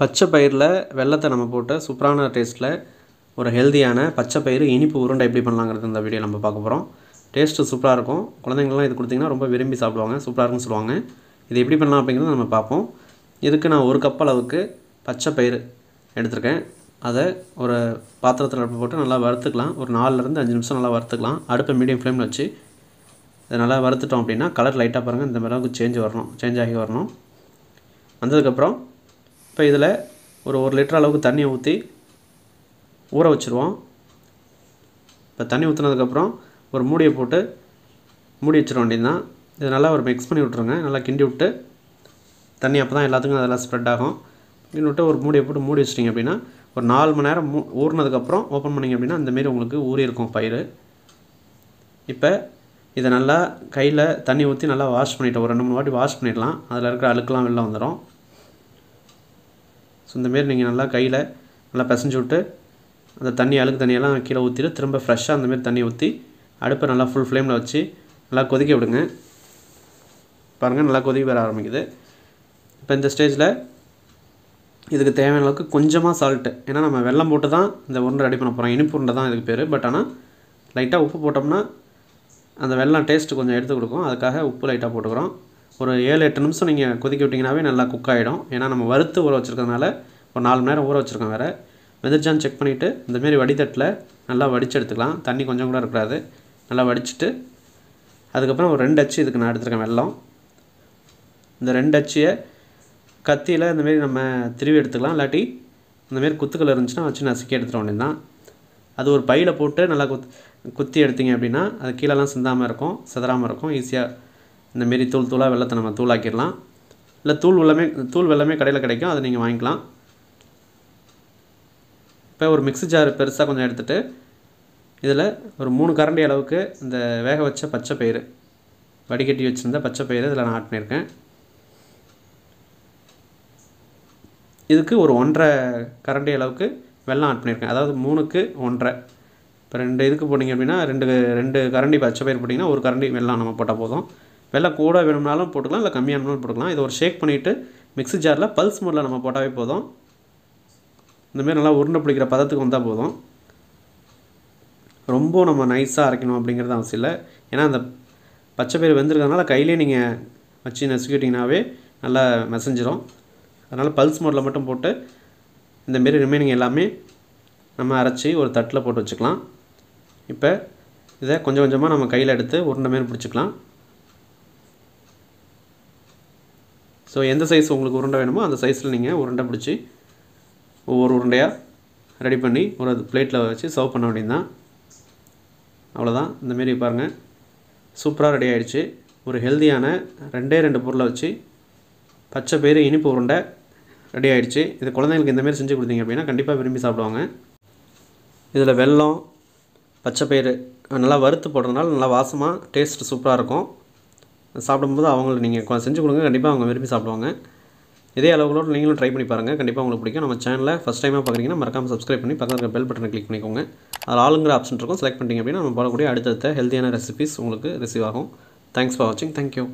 பச்சை பயிரில் வெல்லத்தை நம்ம போட்டு சூப்பரான டேஸ்ட்டில் ஒரு ஹெல்தியான பச்சை பயிறு இனிப்பு உருண்டை எப்படி பண்ணலாங்கிறது இந்த வீடியோ நம்ம பார்க்க போகிறோம். டேஸ்ட்டு சூப்பராக இருக்கும். குழந்தைங்கள்லாம் இது கொடுத்திங்கன்னா ரொம்ப விரும்பி சாப்பிடுவாங்க. சூப்பராக இருக்குன்னு சொல்லுவாங்க. இது எப்படி பண்ணலாம் அப்படிங்கிறத நம்ம பார்ப்போம். இதுக்கு நான் ஒரு கப் அளவுக்கு பச்சை பயிறு எடுத்திருக்கேன். அதை ஒரு பாத்திரத்தில் போட்டு நல்லா வறுத்துக்கலாம். ஒரு 4லேருந்து 5 நிமிஷம் நல்லா வறுத்துக்கலாம். அடுப்பை மீடியம் ஃப்ளேமில் வச்சு இதை நல்லா வறுத்துட்டோம் அப்படின்னா கலர் லைட்டாக பாருங்கள் இந்த அளவுக்கு சேஞ்ச் ஆகி வரணும். வந்ததுக்கப்புறம் இப்போ இதில் ஒரு 1 லிட்டர் அளவுக்கு தண்ணி ஊற்றி ஊற வச்சுருவோம். இப்போ தண்ணி ஊற்றினதுக்கப்புறம் ஒரு மூடியை போட்டு மூடி வச்சிட வேண்டியதுதான். இதை நல்லா ஒரு மிக்ஸ் பண்ணி விட்ருங்க. நல்லா கிண்டி விட்டு தண்ணி அப்போ தான் எல்லாத்துக்கும் அதெல்லாம் ஸ்ப்ரெட் ஆகும். கிண்டி விட்டு ஒரு மூடியை போட்டு மூடி வச்சிட்டிங்க அப்படின்னா ஒரு 4 மணி நேரம் ஊறினதுக்கப்புறம் ஓப்பன் பண்ணிங்க அப்படின்னா இந்தமாரி உங்களுக்கு ஊறி இருக்கும் பயிர். இப்போ இதை நல்லா கையில் தண்ணி ஊற்றி நல்லா வாஷ் பண்ணிவிட்டு ஒரு 2-3 வாட்டி வாஷ் பண்ணிடலாம். அதில் இருக்கிற அழுக்கெல்லாம் வெளில வந்துடும். ஸோ இந்தமாரி நீங்கள் நல்லா கையில் நல்லா பிசைஞ்சு விட்டு அந்த அழுக்கு தண்ணியெல்லாம் கீழே ஊற்றிட்டு திரும்ப ஃப்ரெஷ்ஷாக அந்தமாரி தண்ணி ஊற்றி அடுப்பை நல்லா ஃபுல் ஃப்ளேமில் வச்சு நல்லா கொதிக்க விடுங்க. பாருங்கள் நல்லா கொதிக்க வர ஆரம்பிக்குது. இப்போ இந்த ஸ்டேஜில் இதுக்கு தேவையான அளவுக்கு கொஞ்சமாக சால்ட்டு, ஏன்னா நம்ம வெல்லம் போட்டு தான் இந்த உருண்டை ரெடி பண்ண போகிறோம். இனிப்பு உருண்டை தான் இதுக்கு பேர். பட் ஆனால் லைட்டாக உப்பு போட்டோம்னா அந்த வெல்லம் டேஸ்ட்டு கொஞ்சம் எடுத்து கொடுக்கும். அதுக்காக உப்பு லைட்டாக போட்டுக்கிறோம். ஒரு 7-8 நிமிஷம் நீங்கள் கொதிக்க விட்டிங்கனாவே நல்லா குக் ஆகிடும். ஏன்னா நம்ம வறுத்து ஊற வச்சுருக்கிறதுனால ஒரு 4 மணி நேரம் ஊற வச்சுருக்கோம். வேறு வெந்துருச்சான்னு செக் பண்ணிவிட்டு இந்தமாரி வடித்தட்டில் நல்லா வடித்து எடுத்துக்கலாம். தண்ணி கொஞ்சம் கூட இருக்காது. நல்லா வடிச்சிட்டு அதுக்கப்புறம் ஒரு 2 அச்சு இதுக்கு நான் எடுத்துருக்கேன் வெல்லம். இந்த 2 அச்சியை கத்தியில் இந்தமாரி நம்ம திருவி எடுத்துக்கலாம். இல்லாட்டி இந்தமாரி குத்துக்கள் இருந்துச்சுன்னா வச்சு நசுக்கி எடுத்துட வேண்டியதுதான். அது ஒரு பையில் போட்டு நல்லா குத்தி எடுத்திங்க அப்படின்னா அது கீழெல்லாம் சிந்தாமல் இருக்கும், சிதறாமல் இருக்கும். ஈஸியாக இந்தமாரி தூளாக வெல்லத்தை நம்ம தூளாக்கிடலாம். இல்லை தூள் வெல்லமே கடையில் கிடைக்கும், அதை நீங்கள் வாங்கிக்கலாம். இப்போ ஒரு மிக்ஸி ஜார் பெருசாக கொஞ்சம் எடுத்துகிட்டு இதில் ஒரு 3 கரண்டி அளவுக்கு இந்த வேக வச்ச பச்சை பயிறு வடிகட்டி வச்சுருந்த பச்சை பயிறு இதில் நான் ஆட் பண்ணியிருக்கேன். இதுக்கு ஒரு 1.5 கரண்டி அளவுக்கு வெல்லம் ஆட் பண்ணியிருக்கேன். அதாவது 3க்கு 1.5. இப்போ 2 இதுக்கு போட்டிங்க அப்படின்னா 2 கரண்டி பச்சை பயிறு போட்டிங்கன்னா 1 கரண்டி வெல்லம் நம்ம போட்டால் போதும். வெல்லம் கூட வேணும்னாலும் போட்டுக்கலாம், இல்லை கம்மியானாலும் போட்டுக்கலாம். இதை ஒரு ஷேக் பண்ணிவிட்டு மிக்ஸி ஜாரில் பல்ஸ் மோடில் நம்ம போட்டாவே போதும். இந்தமாரி நல்லா உருண்டை பிடிக்கிற பதத்துக்கு வந்தால் போதும். ரொம்ப நம்ம நைஸாக அரைக்கணும் அப்படிங்கிறது அவசியம் இல்லை. ஏன்னா அந்த பச்சை பயிறு வெந்திருக்கிறதுனால கையிலே நீங்கள் வச்சு நசுக்கிட்டிங்கனாவே நல்லா மெசஞ்சிரும். அதனால் பல்ஸ் மோடில் மட்டும் போட்டு இந்தமாரி ரிமைனிங் எல்லாமே நம்ம அரைச்சி ஒரு தட்டில் போட்டு வச்சுக்கலாம். இப்போ இதை கொஞ்சம் கொஞ்சமாக நம்ம கையில் எடுத்து உருண்டை மாரி பிடிச்சிக்கலாம். ஸோ எந்த சைஸ் உங்களுக்கு உருண்டை வேணுமோ அந்த சைஸில் நீங்கள் உருண்டை பிடிச்சி ஒவ்வொரு உருண்டையாக ரெடி பண்ணி ஒரு பிளேட்டில் வச்சு சர்வ் பண்ண வேண்டியதுதான். அவ்வளோதான். இந்தமாரி பாருங்கள் சூப்பராக ரெடி ஆகிடுச்சு. ஒரு ஹெல்தியான 2 பொருளை வச்சு பச்சை பயிறு இனிப்பு உருண்டை ரெடி ஆகிடுச்சு. இது குழந்தைங்களுக்கு இந்தமாரி செஞ்சு கொடுத்தீங்க அப்படின்னா கண்டிப்பாக விரும்பி சாப்பிடுவாங்க. இதில் வெல்லம் பச்சை பயிறு நல்லா வறுத்து போடுறதுனால நல்லா வாசமாக டேஸ்ட்டு சூப்பராக இருக்கும். சாப்பிடும்போது அவங்களுக்கு நீங்கள் செஞ்சு கொடுங்க, கண்டிப்பாக அவங்க விரும்பி சாப்பிடுவாங்க. இதே அளவுகளோடு நீங்களும் ட்ரை பண்ணி பாருங்கள், கண்டிப்பாக உங்களுக்கு பிடிக்கும். நம்ம சேனலில் ஃபஸ்ட் டைமாக பார்க்குறீங்கன்னா மறக்காமல் சப்ஸ்கிரைப் பண்ணி பக்கத்தில் இருக்க பெல் பட்டனை கிளிக் பண்ணிக்கோங்க. அதில் ஆளுங்கிற ஆப்ஷன் இருக்கும், செலக்ட் பண்ணிட்டீங்க அப்படின்னா நம்ம போடக்கூடிய அடுத்தடுத்த ஹெல்த்தியான ரெசிபிஸ் உங்களுக்கு ரிசீவ் ஆகும். தேங்க்ஸ் ஃபார் வாட்சிங். தேங்க்யூ.